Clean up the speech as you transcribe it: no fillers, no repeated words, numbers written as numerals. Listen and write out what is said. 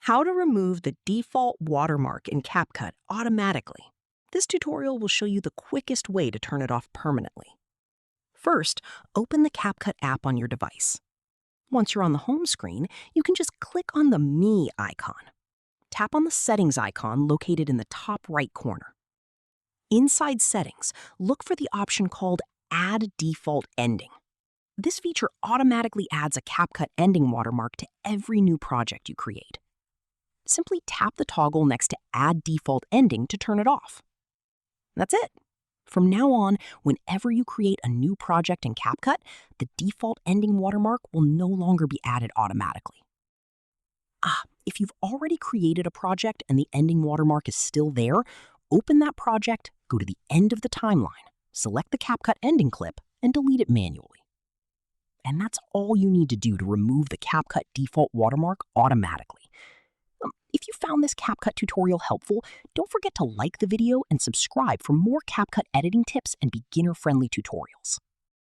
How to remove the default watermark in CapCut automatically. This tutorial will show you the quickest way to turn it off permanently. First, open the CapCut app on your device. Once you're on the home screen, you can just click on the Me icon. Tap on the Settings icon located in the top right corner. Inside Settings, look for the option called Add Default Ending. This feature automatically adds a CapCut ending watermark to every new project you create. Simply tap the toggle next to Add Default Ending to turn it off. That's it. From now on, whenever you create a new project in CapCut, the default ending watermark will no longer be added automatically. If you've already created a project and the ending watermark is still there, open that project, go to the end of the timeline, select the CapCut ending clip, and delete it manually. And that's all you need to do to remove the CapCut default watermark automatically. If you found this CapCut tutorial helpful, don't forget to like the video and subscribe for more CapCut editing tips and beginner-friendly tutorials.